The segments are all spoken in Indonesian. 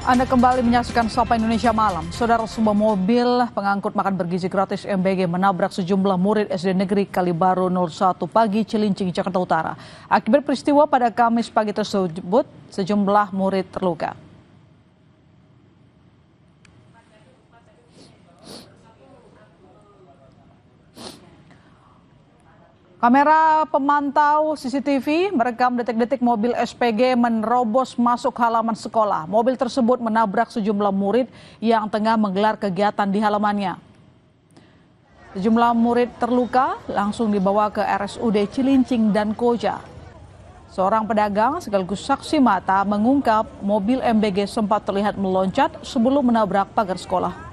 Anda kembali menyaksikan Sapa Indonesia Malam. Saudara, sebuah mobil pengangkut makan bergizi gratis MBG menabrak sejumlah murid SD Negeri Kalibaru 01 pagi Cilincing, Jakarta Utara. Akibat peristiwa pada Kamis pagi tersebut, sejumlah murid terluka. Kamera pemantau CCTV merekam detik-detik mobil SPG menerobos masuk halaman sekolah. Mobil tersebut menabrak sejumlah murid yang tengah menggelar kegiatan di halamannya. Sejumlah murid terluka langsung dibawa ke RSUD Cilincing dan Koja. Seorang pedagang sekaligus saksi mata mengungkap mobil MBG sempat terlihat meloncat sebelum menabrak pagar sekolah.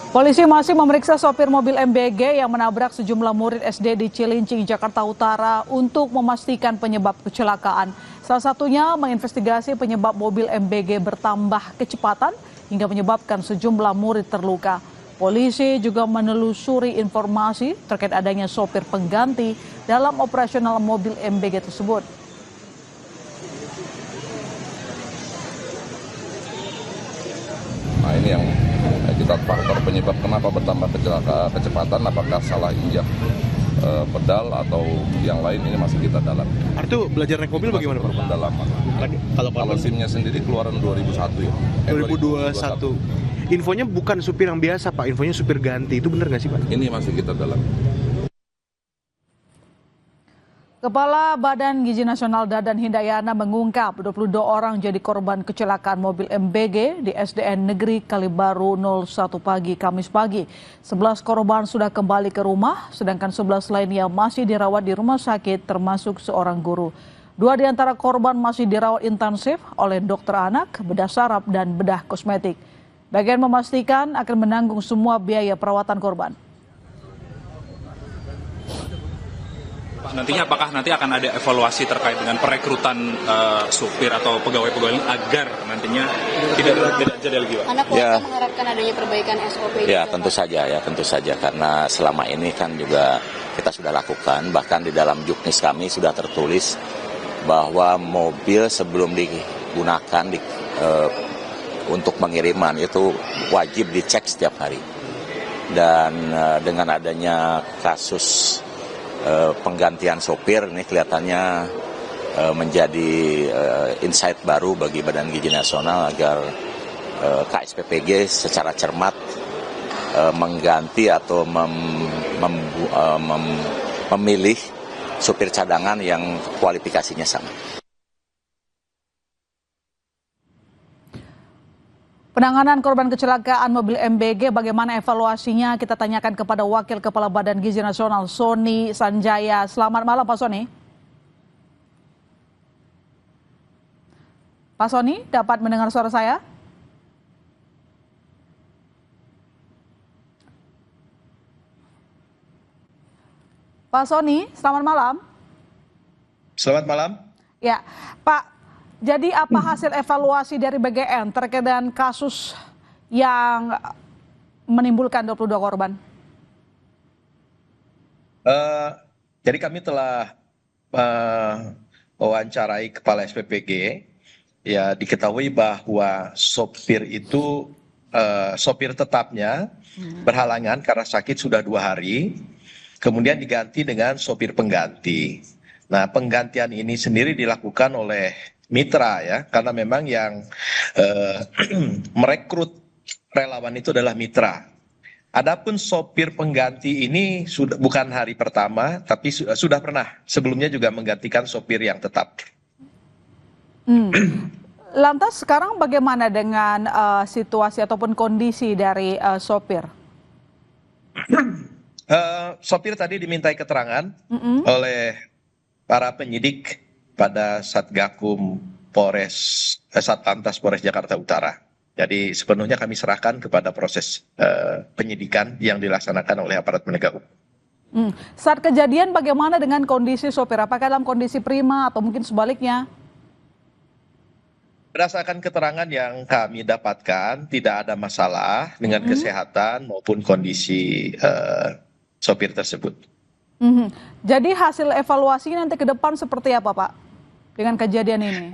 Polisi masih memeriksa sopir mobil MBG yang menabrak sejumlah murid SD di Cilincing, Jakarta Utara untuk memastikan penyebab kecelakaan. Salah satunya menginvestigasi penyebab mobil MBG bertambah kecepatan hingga menyebabkan sejumlah murid terluka. Polisi juga menelusuri informasi terkait adanya sopir pengganti dalam operasional mobil MBG tersebut. Nah, ini yang kita faktor penyebab kenapa bertambah kecepatan, apakah salah injak pedal atau yang lain, ini masih kita dalam. Artu belajar naik mobil bagaimana Pak? Pendalaman. Kalau SIM-nya sendiri keluaran 2001 ya. 2021. Infonya bukan supir yang biasa Pak, infonya supir ganti, itu benar nggak sih Pak? Ini masih kita dalam. Kepala Badan Gizi Nasional Dadan Hindayana mengungkap 22 orang jadi korban kecelakaan mobil MBG di SDN Negeri Kalibaru 01 pagi Kamis pagi. 11 korban sudah kembali ke rumah, sedangkan 11 lainnya masih dirawat di rumah sakit termasuk seorang guru. 2 di antara korban masih dirawat intensif oleh dokter anak, bedah saraf, dan bedah kosmetik. Bagian memastikan akan menanggung semua biaya perawatan korban. Nantinya apakah nanti akan ada evaluasi terkait dengan perekrutan supir atau pegawai-pegawai agar nantinya tidak terjadi lagi, Pak? Anda mengharapkan adanya perbaikan SOP? Ya, tentu saja karena selama ini kan juga kita sudah lakukan, bahkan di dalam juknis kami sudah tertulis bahwa mobil sebelum digunakan untuk pengiriman itu wajib dicek setiap hari. Dan dengan adanya kasus penggantian sopir ini kelihatannya menjadi insight baru bagi Badan Gizi Nasional agar KSPPG secara cermat mengganti atau memilih sopir cadangan yang kualifikasinya sama. Penanganan korban kecelakaan mobil MBG, bagaimana evaluasinya? Kita tanyakan kepada Wakil Kepala Badan Gizi Nasional, Sony Sanjaya. Selamat malam, Pak Sony. Pak Sony, dapat mendengar suara saya? Pak Sony, selamat malam. Selamat malam. Ya, Pak. Jadi apa hasil evaluasi dari BGN terkait dengan kasus yang menimbulkan 22 korban? Jadi kami telah mewawancarai Kepala SPPG. Ya, diketahui bahwa sopir itu sopir tetapnya berhalangan karena sakit sudah 2 hari, kemudian diganti dengan sopir pengganti. Nah, penggantian ini sendiri dilakukan oleh mitra ya, karena memang yang merekrut relawan itu adalah mitra. Adapun sopir pengganti ini bukan hari pertama, tapi sudah pernah sebelumnya juga menggantikan sopir yang tetap. Lantas sekarang bagaimana dengan situasi ataupun kondisi dari sopir? Sopir tadi dimintai keterangan oleh para penyidik pada Satgakum Satlantas Polres Jakarta Utara. Jadi sepenuhnya kami serahkan kepada proses penyidikan yang dilaksanakan oleh aparat penegak hukum. Saat kejadian bagaimana dengan kondisi sopir? Apakah dalam kondisi prima atau mungkin sebaliknya? Berdasarkan keterangan yang kami dapatkan, tidak ada masalah dengan kesehatan maupun kondisi sopir tersebut. Mhm. Jadi hasil evaluasi nanti ke depan seperti apa, Pak, dengan kejadian ini?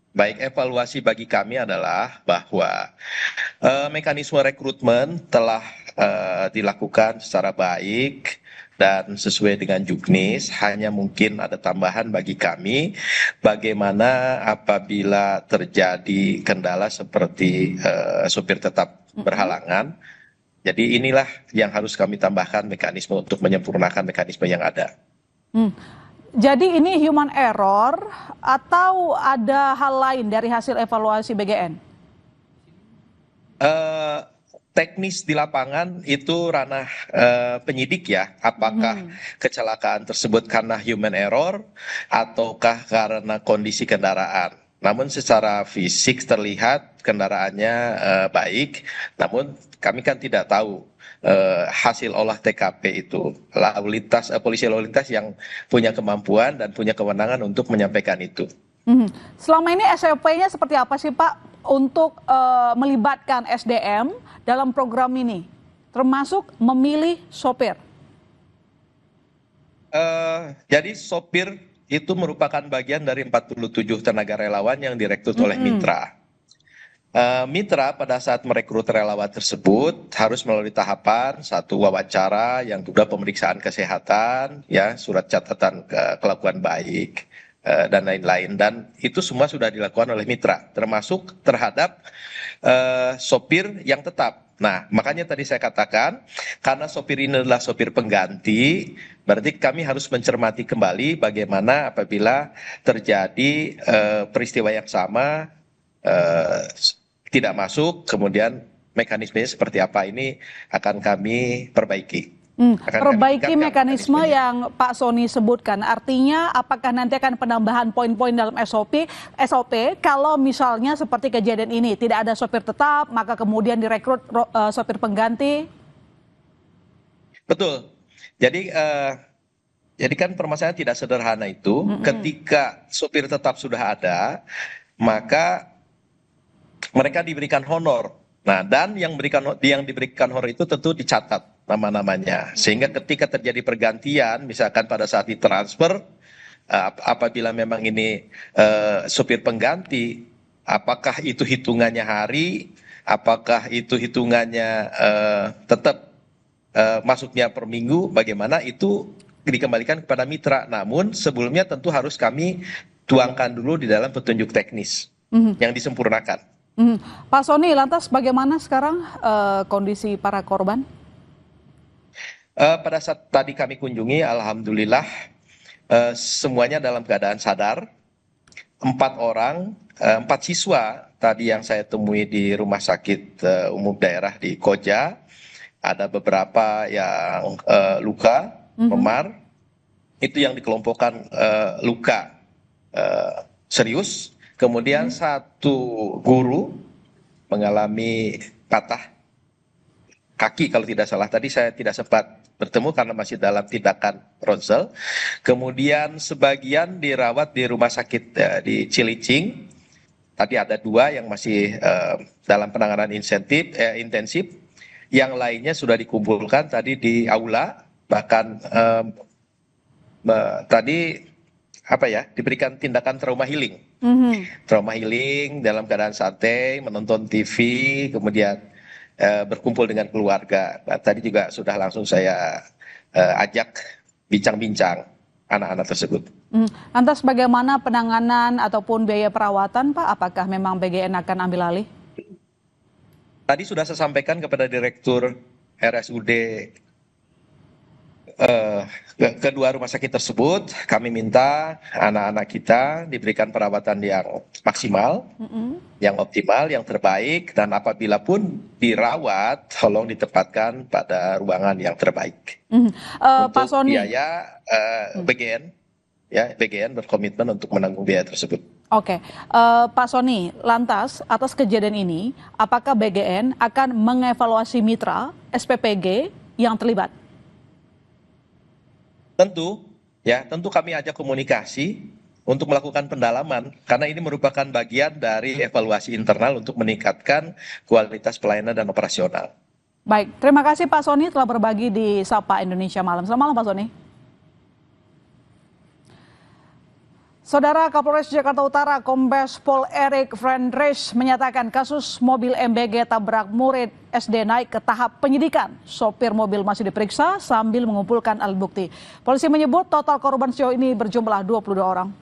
Baik, evaluasi bagi kami adalah bahwa mekanisme rekrutmen telah dilakukan secara baik dan sesuai dengan juknis. Hanya mungkin ada tambahan bagi kami, bagaimana apabila terjadi kendala seperti sopir tetap berhalangan. Jadi inilah yang harus kami tambahkan mekanisme untuk menyempurnakan mekanisme yang ada. Hmm. Jadi ini human error atau ada hal lain dari hasil evaluasi BGN? Teknis di lapangan itu ranah penyidik ya, apakah kecelakaan tersebut karena human error ataukah karena kondisi kendaraan. Namun secara fisik terlihat kendaraannya baik, namun kami kan tidak tahu hasil olah TKP itu. Lalu lintas, polisi lalu lintas yang punya kemampuan dan punya kewenangan untuk menyampaikan itu. Selama ini SOP-nya seperti apa sih Pak untuk melibatkan SDM dalam program ini, termasuk memilih sopir? Jadi sopir itu merupakan bagian dari 47 tenaga relawan yang direkrut oleh Mitra. Mitra pada saat merekrut relawan tersebut harus melalui tahapan satu wawancara yang juga pemeriksaan kesehatan, ya surat catatan kelakuan baik dan lain-lain, dan itu semua sudah dilakukan oleh Mitra, termasuk terhadap sopir yang tetap. Nah, makanya tadi saya katakan, karena sopir ini adalah sopir pengganti, berarti kami harus mencermati kembali bagaimana apabila terjadi peristiwa yang sama tidak masuk, kemudian mekanismenya seperti apa, ini akan kami perbaiki. Perbaiki mekanisme yang Pak Sony sebutkan, artinya apakah nanti akan penambahan poin-poin dalam SOP kalau misalnya seperti kejadian ini tidak ada sopir tetap, maka kemudian direkrut sopir pengganti? Betul. Jadi kan permasalahan tidak sederhana itu. Ketika sopir tetap sudah ada, maka mereka diberikan honor. Nah, dan yang diberikan honor itu tentu dicatat nama-namanya. Sehingga ketika terjadi pergantian, misalkan pada saat ditransfer, apabila memang ini sopir pengganti, apakah itu hitungannya hari, apakah itu hitungannya tetap masuknya per minggu, bagaimana itu dikembalikan kepada mitra. Namun sebelumnya tentu harus kami tuangkan dulu di dalam petunjuk teknis yang disempurnakan. Pak Sony, lantas bagaimana sekarang kondisi para korban? Pada saat tadi kami kunjungi, alhamdulillah semuanya dalam keadaan sadar. 4 orang, 4 siswa tadi yang saya temui di rumah sakit umum daerah di Koja. Ada beberapa yang luka, memar. Itu yang dikelompokkan luka serius. Kemudian 1 guru mengalami patah kaki kalau tidak salah. Tadi saya tidak sempat bertemu karena masih dalam tindakan ronsel. Kemudian sebagian dirawat di rumah sakit di Cilicing. Tadi ada 2 yang masih dalam penanganan intensif. Yang lainnya sudah dikumpulkan tadi di aula. Bahkan tadi diberikan tindakan trauma healing. Trauma healing dalam keadaan santai, menonton TV, kemudian berkumpul dengan keluarga. Nah, tadi juga sudah langsung saya ajak bincang-bincang anak-anak tersebut. Lantas bagaimana penanganan ataupun biaya perawatan, Pak? Apakah memang BGN akan ambil alih? Tadi sudah saya sampaikan kepada Direktur RSUD kedua rumah sakit tersebut, kami minta anak-anak kita diberikan perawatan yang maksimal, yang optimal, yang terbaik, dan apabila pun dirawat, tolong ditempatkan pada ruangan yang terbaik. Untuk Pak Sony, biaya BGN berkomitmen untuk menanggung biaya tersebut. Oke, Pak Sony, lantas atas kejadian ini, apakah BGN akan mengevaluasi mitra SPPG yang terlibat? Tentu kami ajak komunikasi untuk melakukan pendalaman, karena ini merupakan bagian dari evaluasi internal untuk meningkatkan kualitas pelayanan dan operasional. Baik, terima kasih Pak Sony telah berbagi di Sapa Indonesia Malam. Selamat malam Pak Sony. Saudara Kapolres Jakarta Utara, Kombes Pol Erik Frendres menyatakan kasus mobil MBG tabrak murid SD naik ke tahap penyidikan. Sopir mobil masih diperiksa sambil mengumpulkan alat bukti. Polisi menyebut total korban sejauh ini berjumlah 22 orang.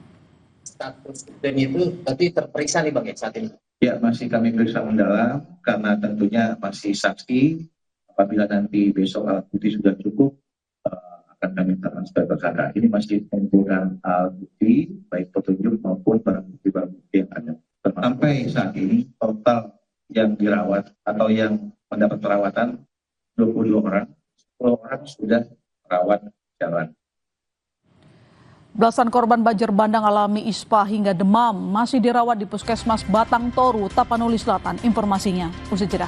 Status dan itu tadi terperiksa nih Bang ya saat ini? Ya, masih kami periksa mendalam karena tentunya masih saksi. Apabila nanti besok alat bukti sudah cukup, akan kami tetapkan sebagai tersangka. Ini masih mengumpulkan alat bukti, baik petunjuk maupun barang bukti yang ada. Sampai saat ini total yang dirawat atau yang mendapat perawatan 22 orang, 10 orang sudah rawat jalan. Belasan korban banjir bandang alami ispa hingga demam masih dirawat di Puskesmas Batang Toru, Tapanuli Selatan. Informasinya usai jeda.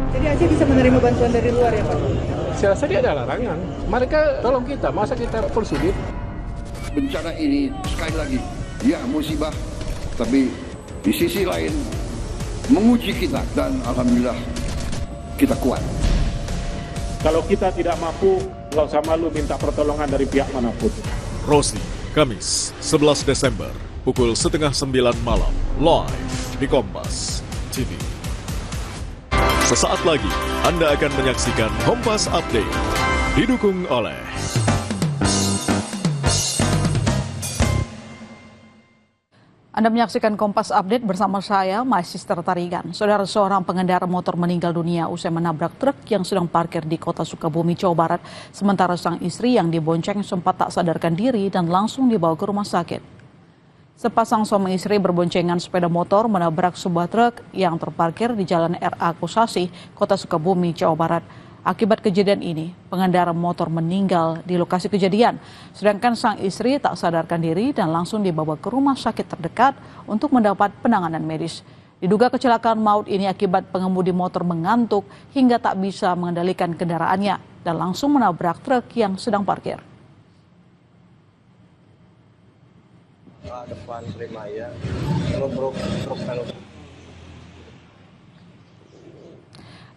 Jadi Aceh bisa menerima bantuan dari luar ya Pak? Saya rasa dia ada larangan. Mereka tolong kita, masa kita persulit? Bencana ini sekali lagi, ya musibah, tapi di sisi lain menguji kita dan alhamdulillah kita kuat. Kalau kita tidak mampu, nggak usah malu minta pertolongan dari pihak manapun. Rosi, Kamis 11 Desember, pukul 8:30 malam, live di Kompas TV. Sesaat lagi, Anda akan menyaksikan Kompas Update, didukung oleh Anda menyaksikan Kompas Update bersama saya, My Sister Tarigan. Saudara, seorang pengendara motor meninggal dunia usai menabrak truk yang sedang parkir di kota Sukabumi, Jawa Barat. Sementara sang istri yang dibonceng sempat tak sadarkan diri dan langsung dibawa ke rumah sakit. Sepasang suami istri berboncengan sepeda motor menabrak sebuah truk yang terparkir di Jalan RA Kosasi, kota Sukabumi, Jawa Barat. Akibat kejadian ini, pengendara motor meninggal di lokasi kejadian, sedangkan sang istri tak sadarkan diri dan langsung dibawa ke rumah sakit terdekat untuk mendapat penanganan medis. Diduga kecelakaan maut ini akibat pengemudi motor mengantuk hingga tak bisa mengendalikan kendaraannya dan langsung menabrak truk yang sedang parkir. Depan Primaya,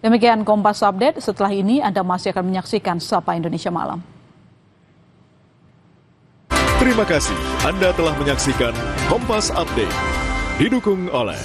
Demikian Kompas Update. Setelah ini Anda masih akan menyaksikan Sapa Indonesia Malam. Terima kasih Anda telah menyaksikan Kompas Update, didukung oleh